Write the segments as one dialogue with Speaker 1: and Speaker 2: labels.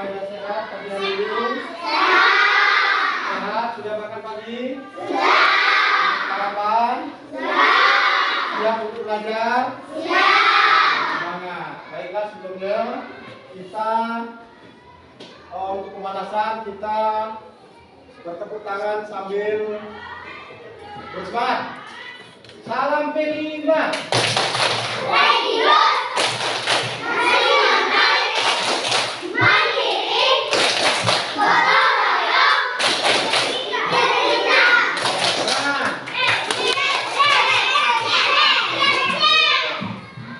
Speaker 1: semuanya sehat pagi hari ini? Sehat. Sudah makan pagi? Sudah. Sarapan? Sudah. Siap untuk belajar? Siap. Semangat. Baiklah, sebelumnya kita untuk pemanasan kita bertepuk tangan sambil bersemangat. Salam P5.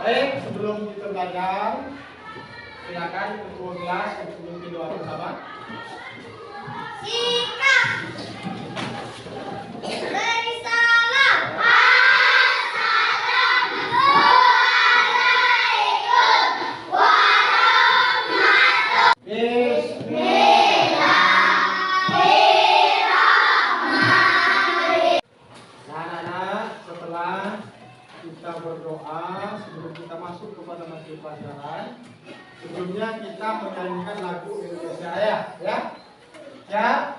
Speaker 1: Baik, sebelum kita belajar, silakan ketua kelas untuk memimpin doa bersama.
Speaker 2: Sikap. Beri salam. Assalamualaikum warahmatullahi. Bismillahirrahmanirrahim.
Speaker 1: Nah, anak-anak, setelah kita berdoa sebelum kita masuk kepada materi pelajaran, sebelumnya kita menyanyikan lagu Indonesia Raya, ya? Ya?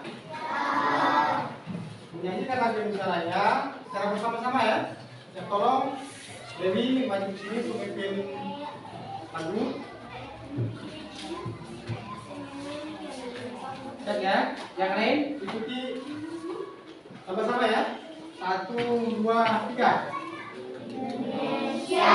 Speaker 1: Menyanyikan lagu Indonesia Raya secara bersama-sama, ya? Ya, tolong Dewi maju ke sini untuk memimpin lagu. Cek ya, yang lain ikuti sama-sama ya. 1, 2, 3.
Speaker 2: Indonesia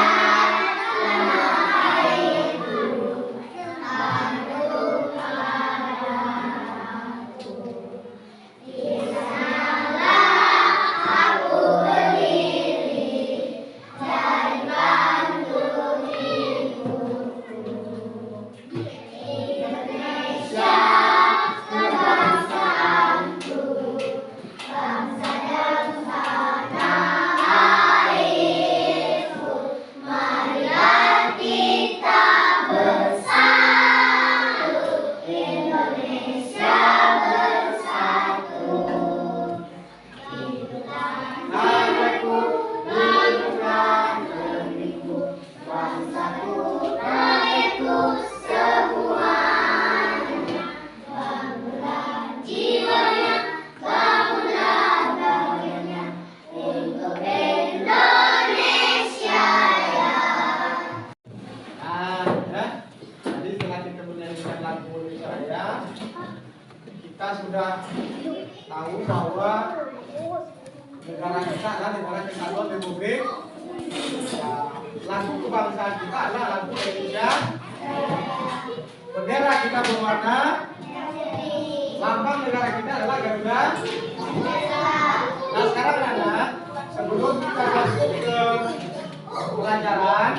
Speaker 1: kita sudah tahu bahwa negara kita adalah negara kesatuan Republik. Lagu kebangsaan kita adalah lagu Indonesia. Bendera kita berwarna, lambang negara kita adalah Garuda. Nah, sekarang anak, sebelum kita masuk ke pelajaran,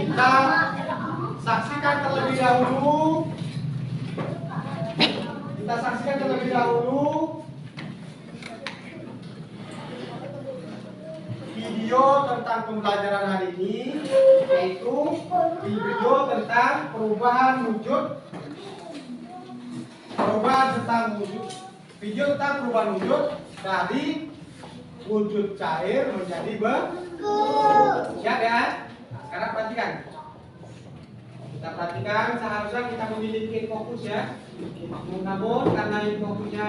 Speaker 1: kita saksikan terlebih dahulu video tentang pembelajaran hari ini, yaitu video tentang perubahan wujud dari wujud cair menjadi beku. Siap ya? Nah, sekarang perhatikan. Kita perhatikan, seharusnya kita memiliki fokus ya. Namun karena fokusnya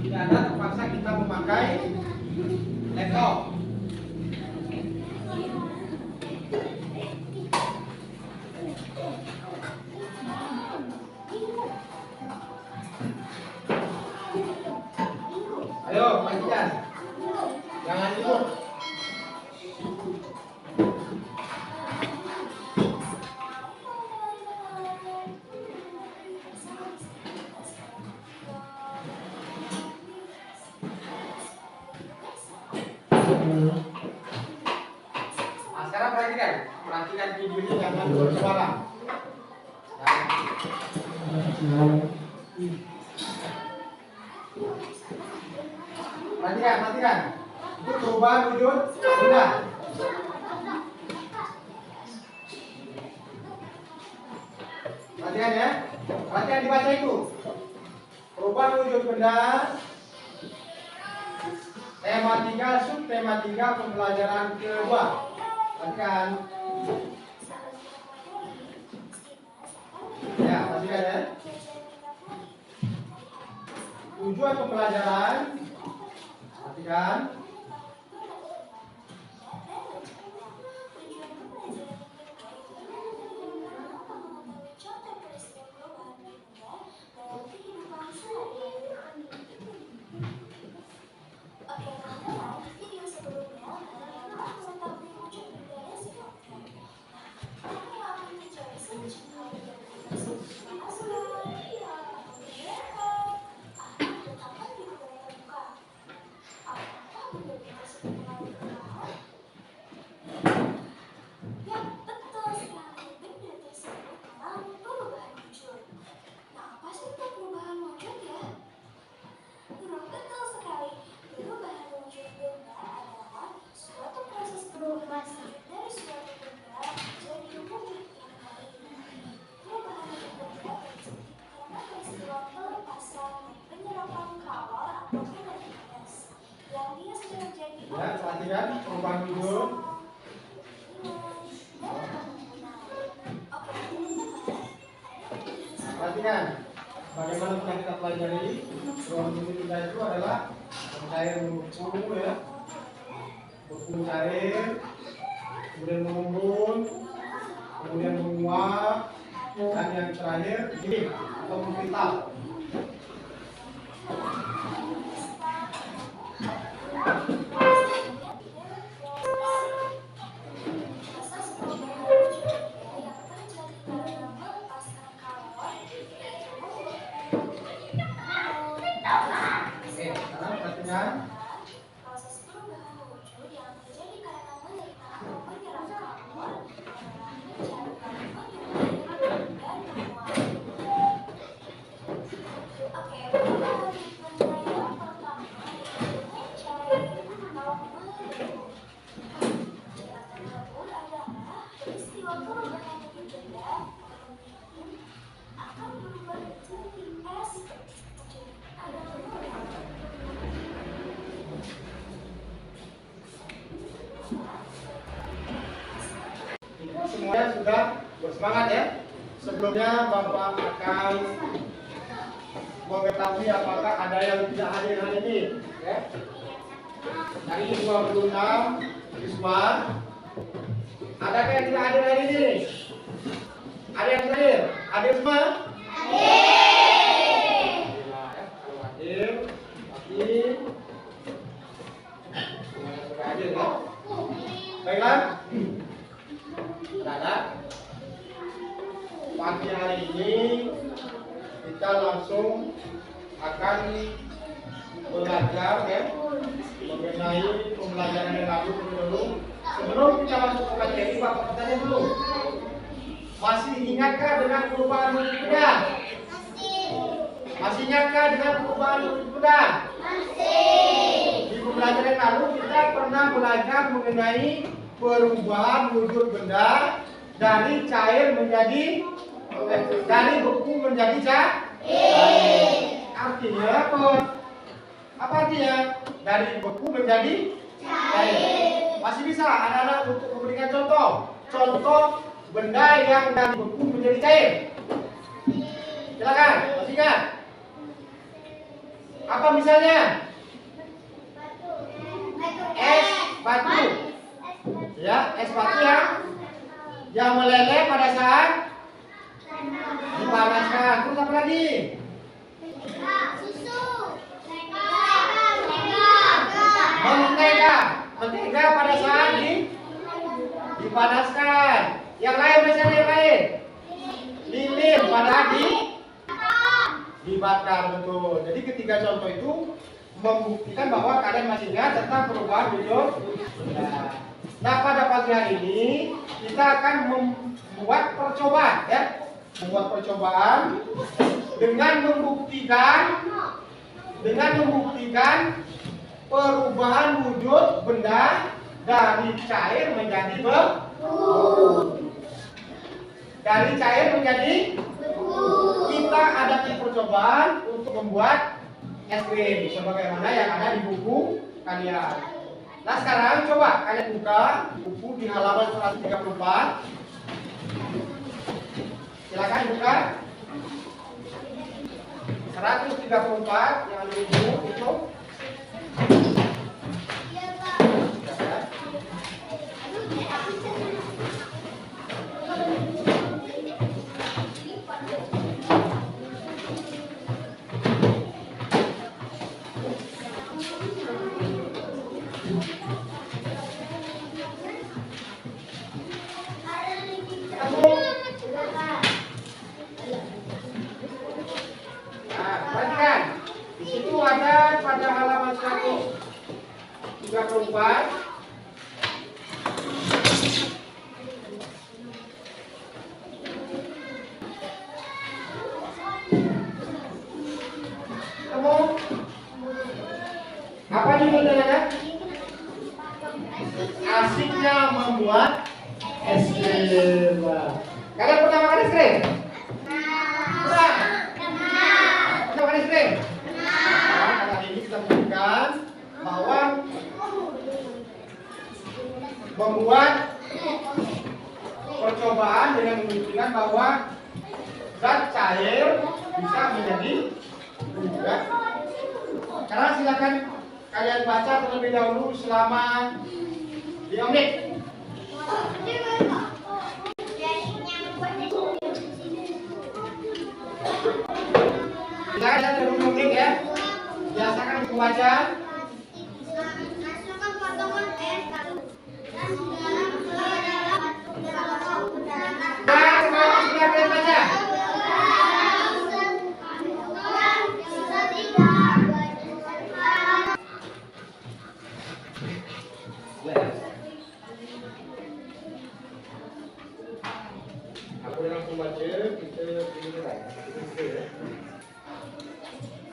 Speaker 1: tidak ada, terpaksa kita memakai laptop. Ayo, perhatikan. Jangan tidur. Nah, sekarang perhatikan videonya, jangan bersuara. Perhatikan. Itu perubahan wujud benda. Perhatikan ya. Perhatikan dibaca itu. Perubahan wujud benda. Tema 3, subtema 3, pembelajaran kedua. Perhatikan. tujuan pembelajaran. Perhatikan. Ya, perhatikan perubahan wujud. Perhatikan bagaimana yang kita pelajari. Perubahan wujud kita itu adalah cair membeku, ya, beku cair, kemudian mengembun, kemudian menguap, dan yang terakhir ini atau mengkrital.
Speaker 2: Proses perubahan wujud yang terjadi karena menyerap karbon, dan menguap. Oke, perubahan wujud yang pertama yaitu cair atau melepuh. Yang tersebut adalah peristiwa perubahan wujud benda akan berubah menjadi es.
Speaker 1: Semuanya sudah bersemangat, ya. Sebelumnya Bapak akan mengetahui apakah ada yang tidak hadir hari ini, ya. Dari 26 siswa, adakah yang tidak hadir hari ini? Ada yang hadir? Hadir semua? Kalau hadir, pasti semuanya sudah hadir, ya. Baiklah. Anak-anak, pagi hari ini kita langsung akan belajar, ya, mengenai pembelajaran yang lalu dulu. Sebelum kita masuk ke materi, Bapak bertanya dulu, masih ingatkah dengan perubahan wujud benda? Masih ingatkah dengan perubahan wujud benda? Di pembelajaran yang lalu kita pernah belajar mengenai perubahan wujud benda dari cair menjadi dari beku menjadi cair. Artinya apa? Apa artinya? Dari beku menjadi cair. Masih bisa anak-anak untuk memberikan contoh benda yang dari beku menjadi cair. Silakan, masih ingat? Apa misalnya? Es batu. Ya, es batu yang meleleh pada saat dipanaskan. Terus apa lagi? Mentega pada saat dipanaskan. Yang lain misalnya yang lain? Lilin pada dibakar, betul. Jadi ketiga contoh itu membuktikan bahwa kalian masih ingat tentang perubahan wujud. Nah, pada pagi hari ini kita akan membuat percobaan, ya. Membuat percobaan dengan membuktikan perubahan wujud benda dari cair menjadi beku. Dari cair menjadi beku. Kita adakan percobaan untuk membuat es krim sebagaimana yang ada di buku kalian. Nah, sekarang coba kalian buka buku di halaman 134. Silakan buka 134 yang ibu itu. Perhatikan, di situ ada pada halaman 134. Ketemu? Apa judulnya anak? Asiknya membuat es krim. Kalian pernah makan es krim? Pernah? Pernah makan es krim? Nah, kali ini kita menunjukkan bahwa membuat percobaan dengan menunjukkan bahwa zat cair bisa menjadi bulat. Sekarang silakan kalian baca terlebih dahulu selama 5 menit. Silakan ada 5 menit ya. Biasakan membaca.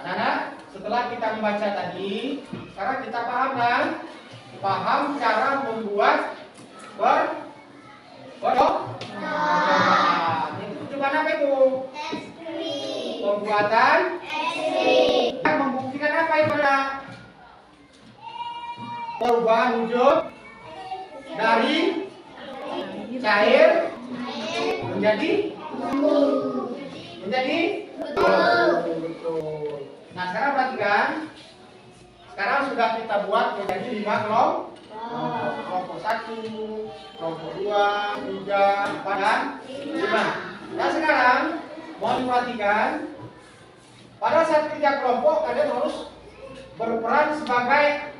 Speaker 1: Anak-anak, setelah kita membaca tadi, sekarang kita paham kan? Paham cara membuat percobaan. Percobaan apa itu? Pembuatan membuktikan apa itu? Perubahan wujud dari cair menjadi betul. Nah, sekarang perhatikan. Sekarang sudah kita buat menjadi 5 kelompok. Kelompok 1, kelompok 2, 3, 4, dan 5. Nah, sekarang mau diperhatikan. Pada saat kerja kelompok, kalian harus berperan sebagai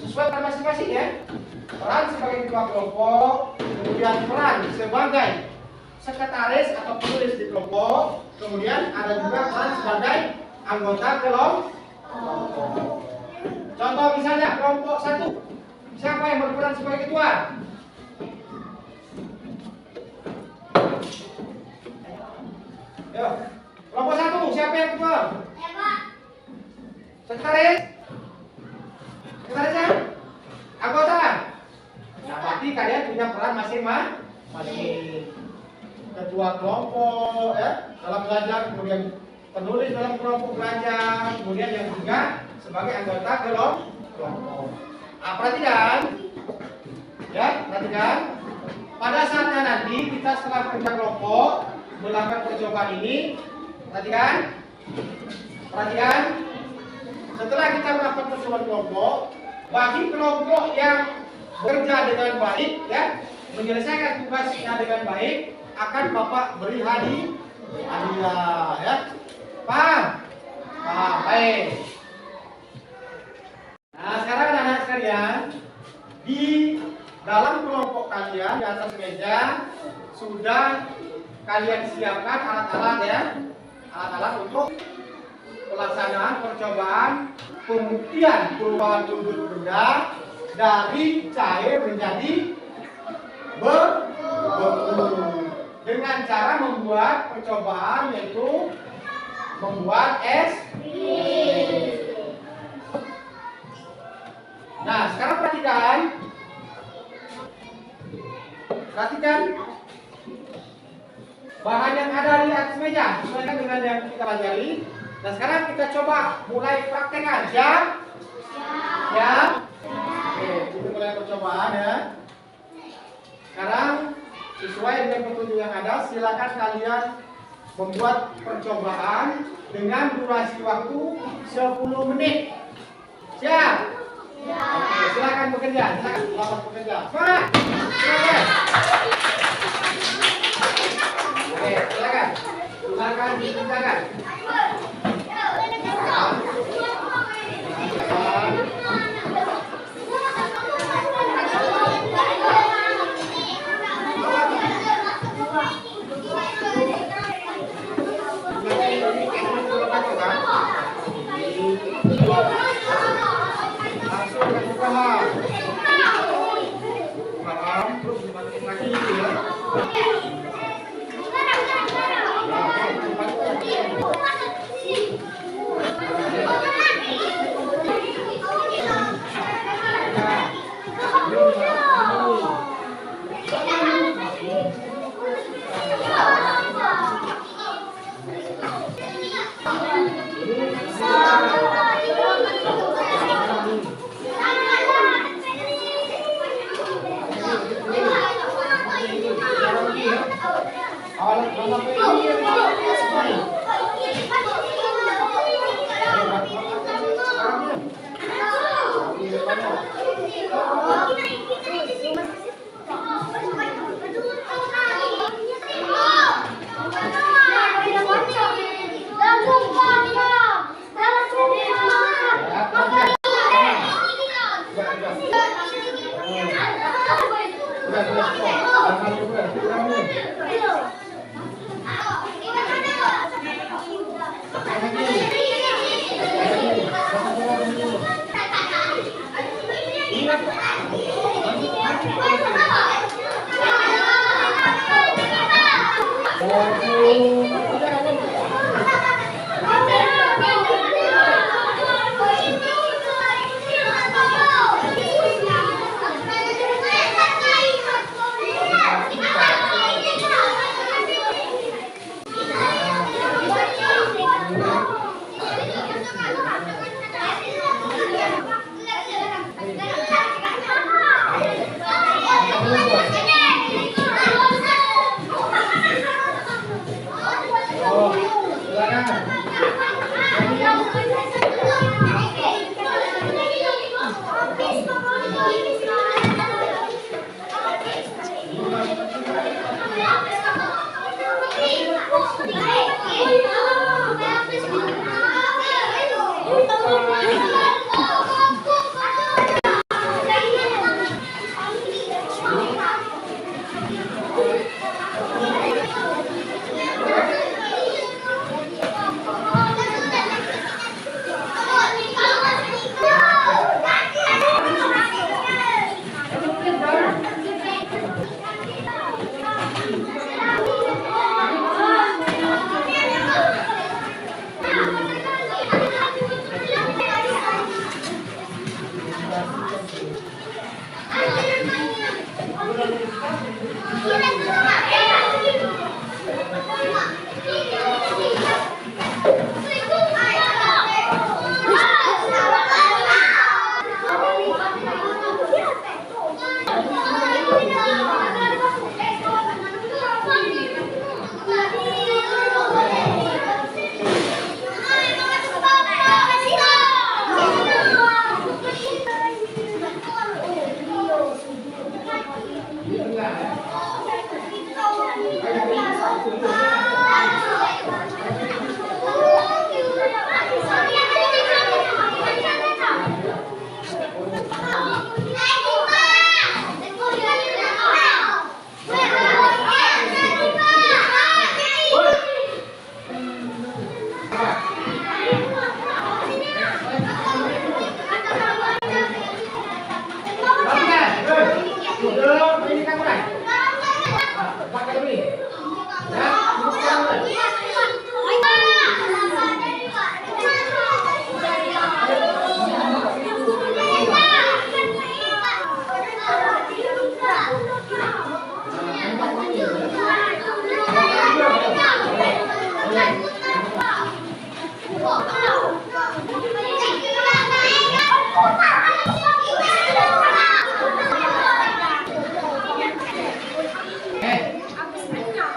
Speaker 1: sesuai peran masing-masing ya. Peran sebagai ketua kelompok, kemudian peran sebagai sekretaris atau penulis di kelompok, kemudian ada juga peran sebagai anggota kelompok. Contoh misalnya kelompok 1, siapa yang berperan sebagai ketua? Yo, kelompok 1, siapa yang ketua? Sekretaris? Sekretarisnya? Anggota? Nah, berarti kalian punya peran masing-masing. Ketua kelompok ya, dalam belajar, kemudian penulis dalam kelompok belajar, kemudian yang juga sebagai anggota kelompok. Nah, perhatikan ya, perhatikan pada saatnya nanti kita setelah kerja kelompok melakukan percobaan ini, perhatikan setelah kita melakukan percobaan kelompok, bagi kelompok yang bekerja dengan baik ya, menyelesaikan tugasnya dengan baik, akan Bapak beri hadiah ya. Paham? Paham, baik. Nah, sekarang anak-anak sekalian, di dalam kelompok kalian di atas meja sudah kalian siapkan alat-alat ya, alat-alat untuk pelaksanaan percobaan pembuktian perubahan wujud benda dari cair menjadi beku dengan cara membuat percobaan yaitu membuat es krim. Nah, sekarang perhatikan bahan yang ada di atas meja sesuaikan dengan yang kita pelajari. Nah, sekarang kita coba mulai praktekkan ya. Oke, kita mulai percobaan ya. Sekarang sesuai dengan petunjuk yang ada, silakan kalian membuat percobaan dengan durasi waktu 10 menit. Siap? Oke, silakan bekerja. Selamat bekerja. Semangat. Silakan. Oke, silakan. Silakan dikerjakan. Langsung kasih paham. Paham, terus dimasukin lagi gitu ya.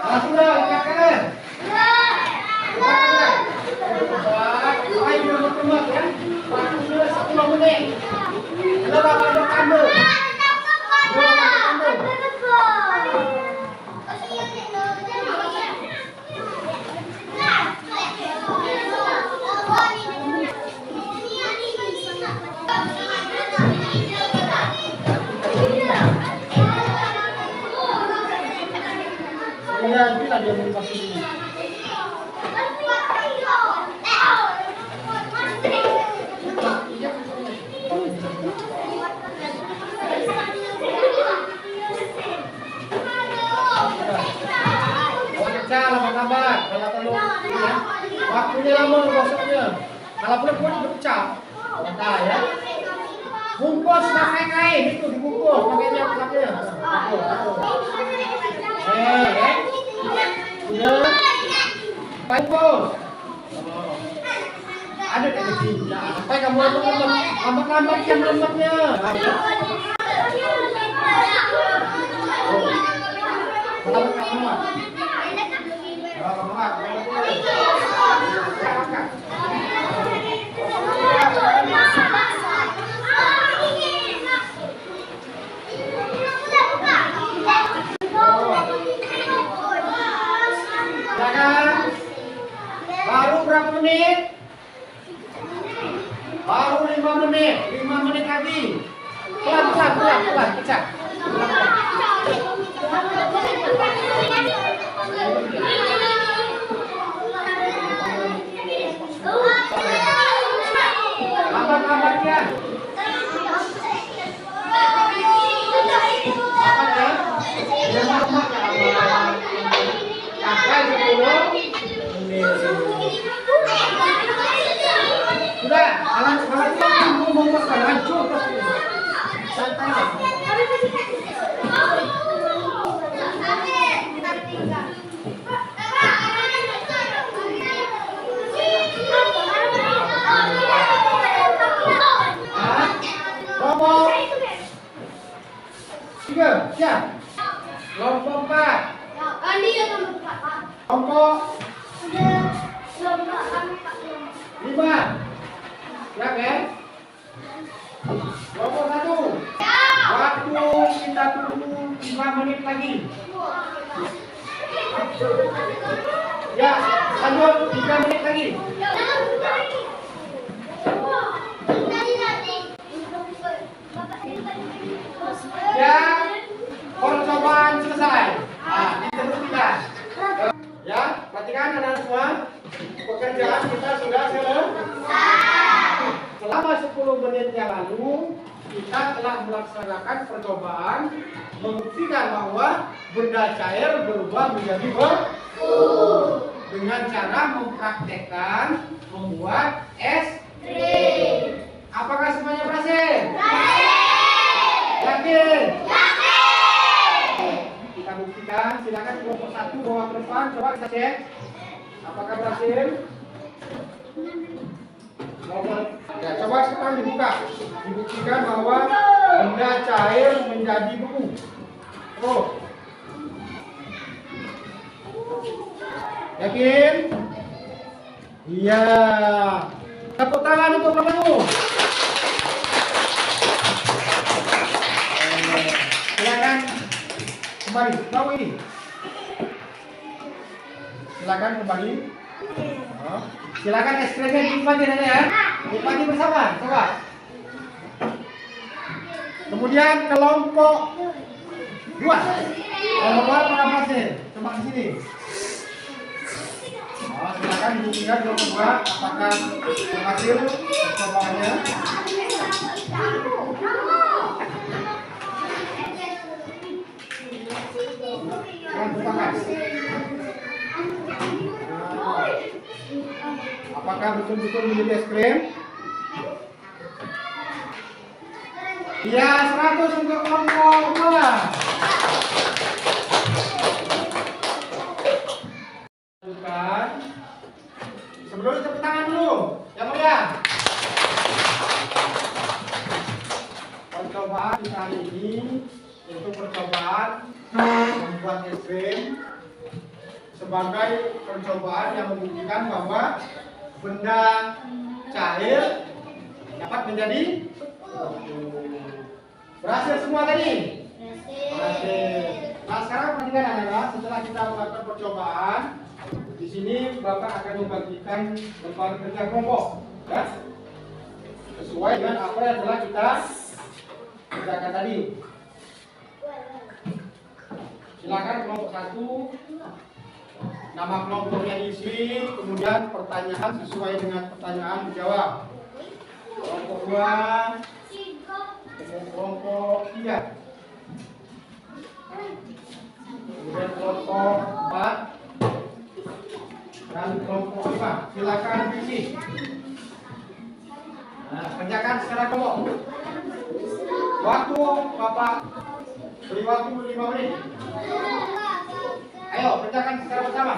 Speaker 1: Langsung dong, ingatkan. Nanti lagi yang dikasih ini. Pecah lambat-lambat, kalau terlalu ya. Waktunya lama gosoknya. Kalau boleh pecah. Bentar ya. Bungkus pakai kain itu dibungkus pakainya belakangnya. Udah. Bungkus. Ada yang kecil. Sampai kamu lambat-lambat yang lambatnya. Baru berapa menit? Baru 5 menit. 5 menit lagi. Pelan, pecah. Lambat-lambatnya. Sampai 10 menit. Sudah, alat-alatnya mau makan hancur pasti. Santai. Kelompok 3, siap. Kelompok 4. Kelompok 5. Siap ya? Kelompok 1. Waktu kita tunggu 5 menit lagi. Ya, lanjut 3 menit lagi. Ya, percobaan selesai. Nah, diteruskan. Ya, perhatikan anak semua. Pekerjaan kita sudah selesai. Selama 10 menit yang lalu, kita telah melaksanakan percobaan membuktikan bahwa benda cair berubah menjadi beku dengan cara mempraktekkan membuat es krim. Apakah semuanya berhasil? Yakin? Kita buktikan. Silakan kelompok 1 bawa ke depan. Coba kita cek. Apakah berhasil? Ya, coba sekarang dibuka. Dibuktikan bahwa benda cair menjadi beku. Oh. Yakin? Iya. Tepuk tangan untuk kamu. Silakan kembali. Bawa ini. Silakan kembali. Oh. Silakan es krimnya dinikmati saja ya. Nikmati bersama. Coba. Kemudian kelompok 2. Kelompok 2 apakah berhasil? Coba di sini. Oh, silakan dibuktikan kelompok 2 apakah berhasil percobaannya. Apakah betul-betul menjadi es krim? Ya, 100 untuk kelompok 2. Lanjutkan. Sebelum tepuk tangan dulu. Yang mulia. Percobaan kita hari ini untuk percobaan membuat es krim sebagai percobaan yang membuktikan bahwa benda cair dapat menjadi berhasil semua tadi. Berhasil. Nah, sekarang perhatikan anak-anak, setelah kita melakukan percobaan, di sini Bapak akan membagikan lembar kerja kelompok, ya? Sesuai dengan apa yang telah kita kerjakan tadi. Silakan kelompok 1. Nama kelompoknya isi, kemudian pertanyaan sesuai dengan pertanyaan dijawab. Kelompok 2, kelompok 3. Kemudian kelompok 4 dan kelompok 5. Silakan isi. Nah, kerjakan secara kelompok. Waktu Bapak beri waktu 5 menit. Ayo kerjakan secara bersama.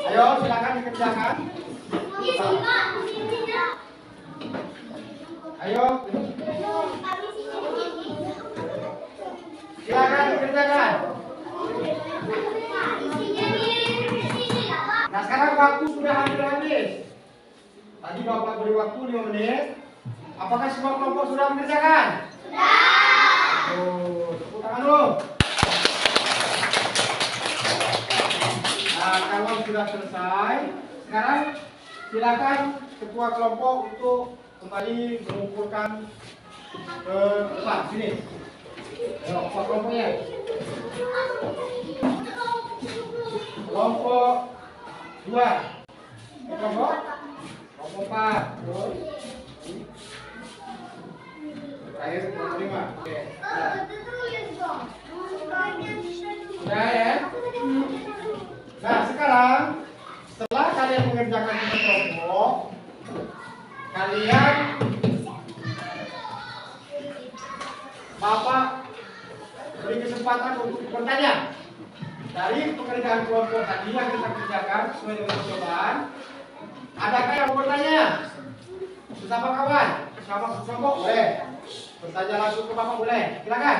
Speaker 1: Ayo silakan dikerjakan. Ayo silakan dikerjakan. Nah sekarang waktu sudah hampir habis. Tadi Bapak beri waktu 5 menit. Apakah semua kelompok sudah mengerjakan? Tepuk tangan dulu. Nah, kalau sudah selesai, sekarang silakan ketua kelompok untuk kembali mengumpulkan ke depan sini. Ayo, ketua kelompoknya. Kelompok 2. Kelompok 4. Terus terakhir kelompok 5. Oke. Sudah ya? Nah sekarang setelah kalian mengerjakan tugas kelompok, kalian Bapak beri kesempatan untuk bertanya dari pekerjaan kelompok tadi yang kita kerjakan sesuai dengan percobaan. Adakah yang mau bertanya? Sesama kawan, sesama kelompok boleh bertanya langsung ke Bapak boleh. Silakan.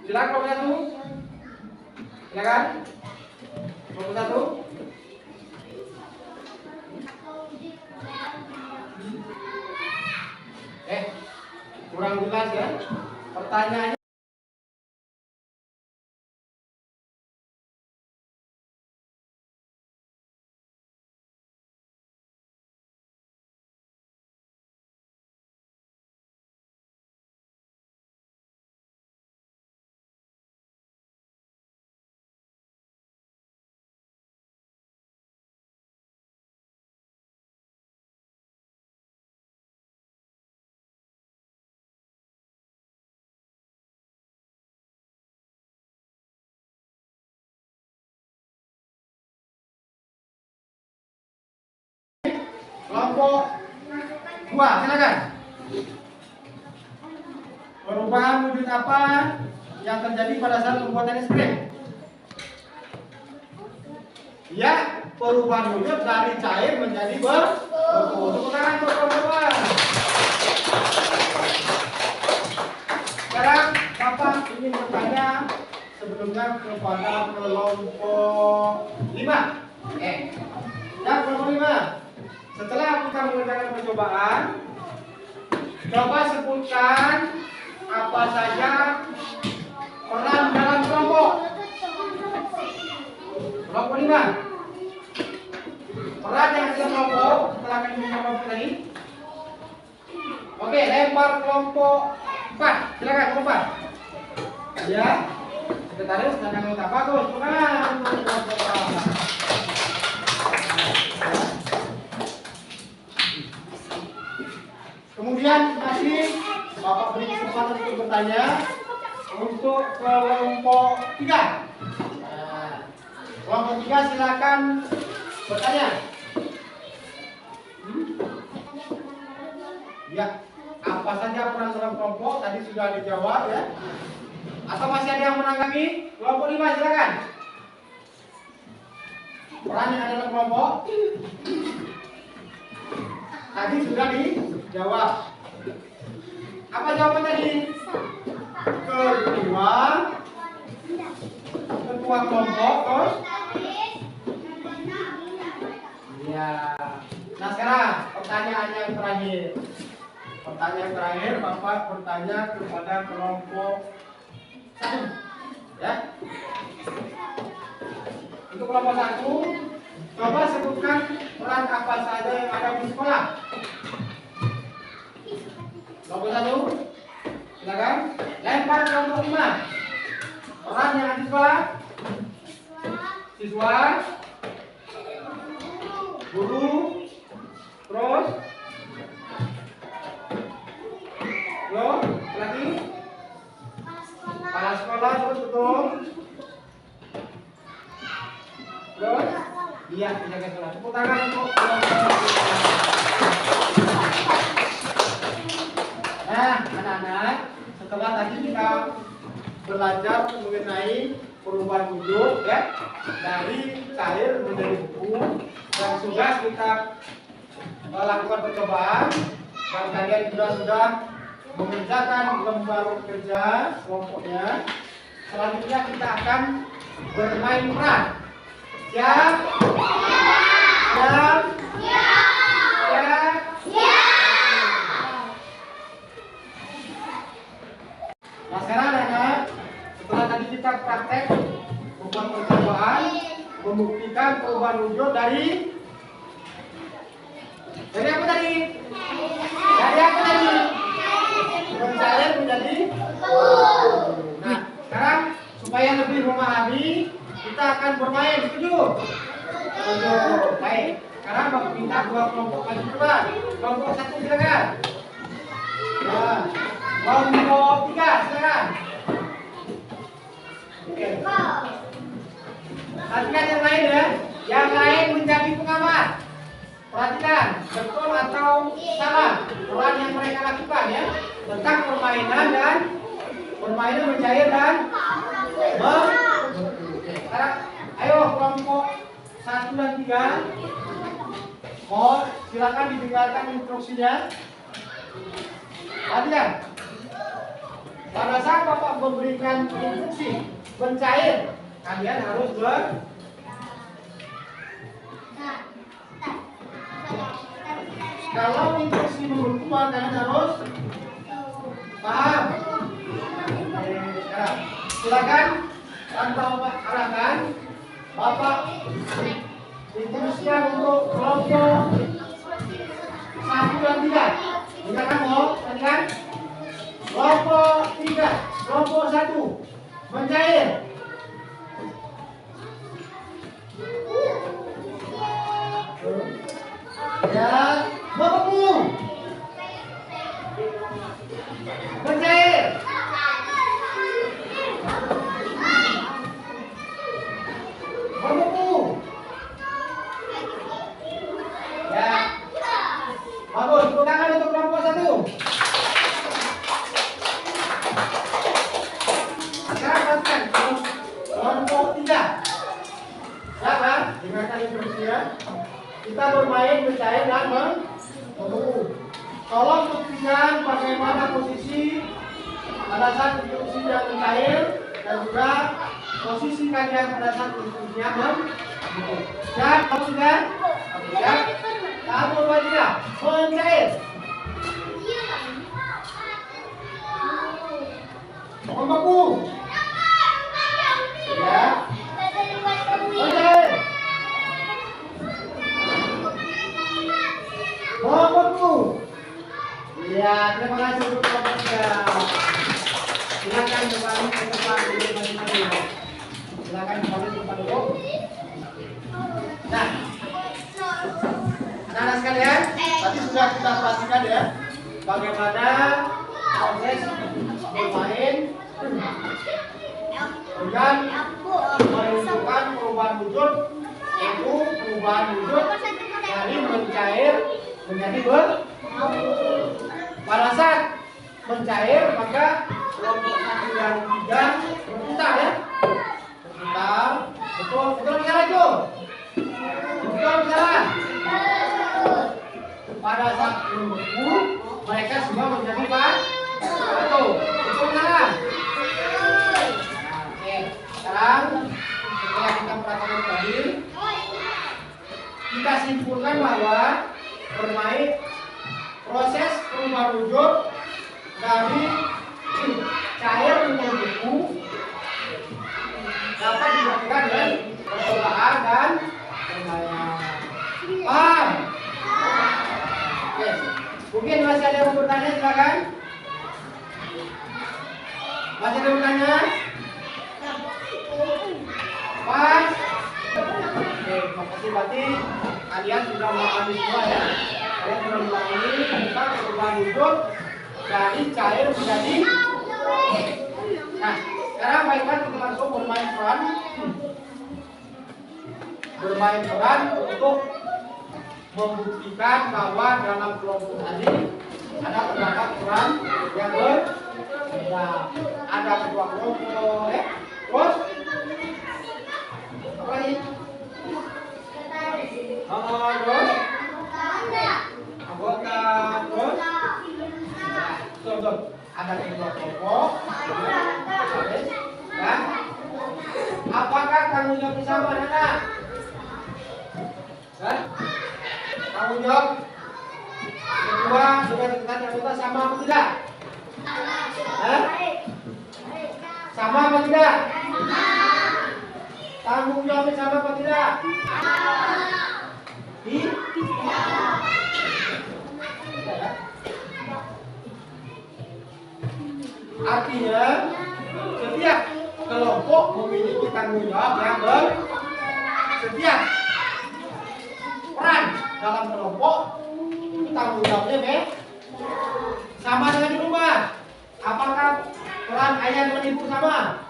Speaker 1: Silakan kelompok 1. Silakan. Kelompok 1. Kurang jelas ya? Pertanyaannya kelompok 2, silakan. Perubahan wujud apa yang terjadi pada saat pembuatan es krim? Ya, perubahan wujud dari cair menjadi beku. Tepuk tangan untuk kelompok 2. Sekarang Bapak ingin bertanya sebelumnya kepada kelompok 5. Ya, kelompok 5. Setelah kita mengerjakan percobaan, coba sebutkan apa saja peran dalam kelompok. Kelompok 5. Peran yang ada kelompok setelah kami kelompok tadi. Oke, lempar kelompok 4. Silakan kelompok 4. Ya. Sekretaris sedang minta bagus. Bukan kelompok 4. Kemudian masih Bapak beri kesempatan untuk bertanya untuk kelompok 3. Nah, kelompok 3 silakan bertanya. Ya, apa saja peran dalam kelompok tadi sudah dijawab ya. Atau masih ada yang menanggapi? Kelompok 5 silakan. Peran yang ada dalam kelompok tadi sudah dijawab. Apa jawaban tadi? Kedua, ketua kelompok terus. Ya. Nah sekarang pertanyaan yang terakhir. Pertanyaan terakhir Bapak bertanya kepada kelompok 1. Ya. Untuk kelompok 1, coba sebutkan peran apa saja yang ada di sekolah. Kelompok 1, silakan. Lempar kelompok 5. Peran yang siswa, siswa, guru, terus, lo, lagi, kepala sekolah, terus betul. Terus, iya, tidak salah. Tepuk tangan untuk nah, anak-anak, setelah tadi kita belajar mengenai perubahan wujud ya, dari cair menjadi beku, dan sudah kita melakukan percobaan dan kalian sudah mengerjakan lembar kerja kelompoknya. Selanjutnya kita akan bermain peran. Siap? Siap? Siap? Nah sekarang anak-anak, setelah tadi kita praktek membuat percobaan membuktikan perubahan wujud dari apa tadi? Dari apa tadi? Mencair menjadi nah sekarang supaya lebih memahami kita akan bermain. Setuju? Setuju. Baik. Sekarang bapak minta dua kelompok maju depan. Kelompok 1 silakan. Nah, kelompok 3 silakan. Oke. Perhatikan yang lain ya. Yang lain menjadi pengamat. Perhatikan betul atau salah peran yang mereka lakukan ya tentang permainan mencair dan sekarang ayo kelompok 1 dan 3 mau silakan didengarkan instruksinya. Perhatikan pada saat bapak memberikan instruksi mencair kalian harus kalau instruksi membentuk kalian harus paham. Sekarang silakan tanpa bapak arahkan bapak instruksikan untuk kelompok 1 dan 3. Silakan mau perhatikan kelompok 3 kelompok 1 mencair. Ya, membeku. Mencair. Membeku. Ya. Bagus, tepuk tangan untuk kelompok 1. Sekarang perhatikan kelompok 3. Siapa? Dengarkan instruksi ya. Kita bermain mencair dan membeku. Tolong buktikan bagaimana posisi pada saat instruksi yang mencair dan juga posisi kalian pada saat instruksinya membeku. Siap? Kamu sudah? Siap? Kamu wajib mencair. Membeku. Ya. Mencair. Kelompokku. Iya, terima kasih untuk kelompoknya. Silakan kembali ke tempat duduk masing-masing. Silakan kembali ke tempat duduk. Nah, anak-anak sekalian, tadi sudah kita perhatikan ya, bagaimana proses bermain dengan menentukan perubahan wujud, yaitu perubahan wujud dari mencair menjadi pada saat mencair maka kelompok 1 dan 3 berputar ya, berputar. Betul salah itu? Betul salah? Pada saat membeku mereka semua menjadi satu. Betul salah? Oke, sekarang setelah kita perhatikan tadi, kita simpulkan bahwa proses perubahan wujud dari cair menjadi beku dapat dilakukan dengan percobaan dan permainan. Paham? Oke. Mungkin masih ada yang mau bertanya, silakan. Masih ada bertanya? Pas. Oke, makasih berarti kalian sudah memahami semua ya. Kalian sudah memahami tentang perubahan wujud dari cair menjadi. Nah, sekarang baikkan kita langsung bermain peran untuk membuktikan bahwa dalam kelompok tadi ada terdapat peran yang berbeda. Ada kedua kelompok, terus apa lagi? Terus anggota, terus betul. Ada kedua kelompok, dan apakah tanggung jawab sama anak? Tanggung jawab kedua dengan anggota sama atau tidak? Sama apa tidak? Tanggung jawabnya sama apa tidak? Artinya setiap kelompok memiliki tanggung jawab yang setiap peran dalam kelompok itu tanggung jawabnya sama dengan di rumah. Apakah peran ayah dan ibu sama?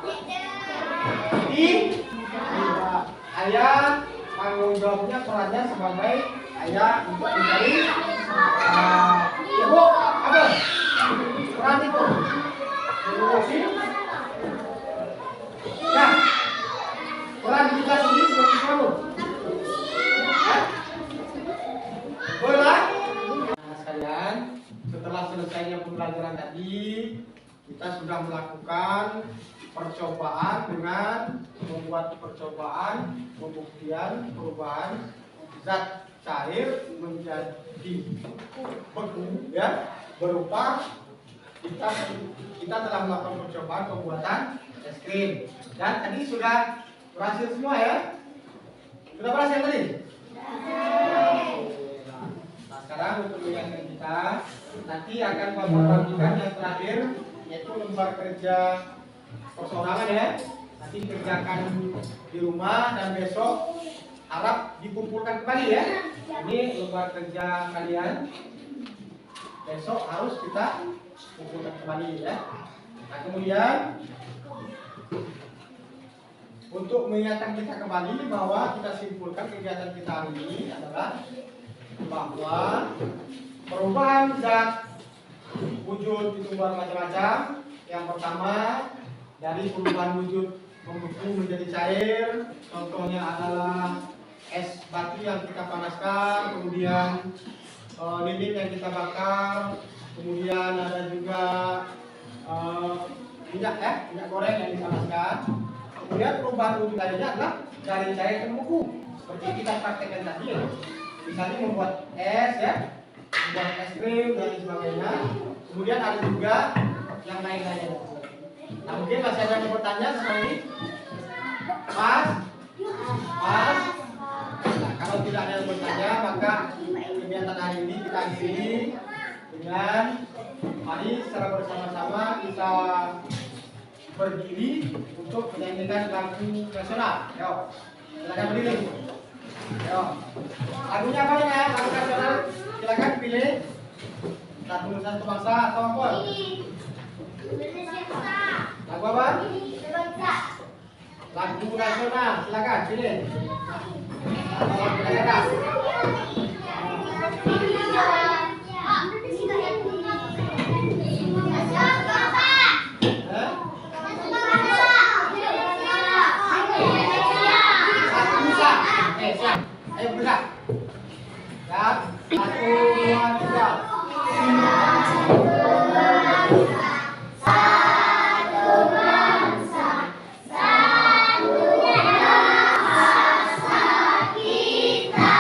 Speaker 1: Tidak. Ayah tanggung jawabnya perannya sebagai ayah untuk mencari ibu apa? Peran itu berurusi. Nah, peran kita sendiri seperti kamu. Boleh? Nah, sekalian, setelah selesainya pembelajaran tadi, kita sudah melakukan percobaan dengan membuat percobaan pembuktian perubahan zat cair menjadi beku, ya, berupa kita telah melakukan percobaan pembuatan es krim, dan tadi sudah berhasil semua ya. Sudah berhasil tadi? Nah, sekarang untuk mengingatkan kita, nanti akan Bapak bagikan yang terakhir, yaitu lembar kerja persoalan ya. Nanti kerjakan di rumah dan besok harap dikumpulkan kembali ya. Ini lembar kerja kalian. Besok harus kita kumpulkan kembali ya. Nah, kemudian untuk mengingatkan kita kembali bahwa kita simpulkan kegiatan kita hari ini adalah bahwa perubahan zat wujud itu bermacam-macam. Yang pertama, dari perubahan wujud membeku menjadi cair, contohnya adalah es batu yang kita panaskan, kemudian lilin yang kita bakar, kemudian ada juga minyak goreng yang dipanaskan. Kemudian perubahan wujud lainnya adalah dari cair ke membeku, seperti kita praktekkan tadi ya. Misalnya membuat es ya, membuat es krim dan sebagainya. Kemudian ada juga yang lain-lainnya. Nah, mungkin masih ada yang bertanya seperti Pas? Nah, kalau tidak ada yang bertanya, maka kegiatan hari ini kita akhiri dengan mari secara bersama-sama kita berdiri untuk menyanyikan lagu nasional. Yo, silakan berdiri. Yo, lagunya apa ya? Lagu nasional. Silakan pilih. Lagu Nusa Bangsa atau apa? Lagu apa? Lagu nasional. Silakan pilih. Lagu nasional. Ayo bergerak. Ya, 1, 2, 3.
Speaker 2: Satu bangsa, satu negara, bangsa kita.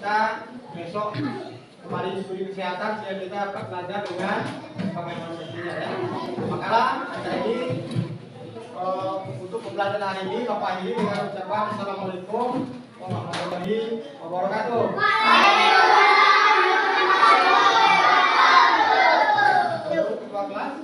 Speaker 1: kita besok kembali di studi kesehatan sehingga kita belajar dengan pemahaman mestinya ya. Makalah hari ini untuk pembelajaran hari ini Bapak akhiri dengan ucapan Assalamualaikum warahmatullahi wabarakatuh. Untuk ketua kelas.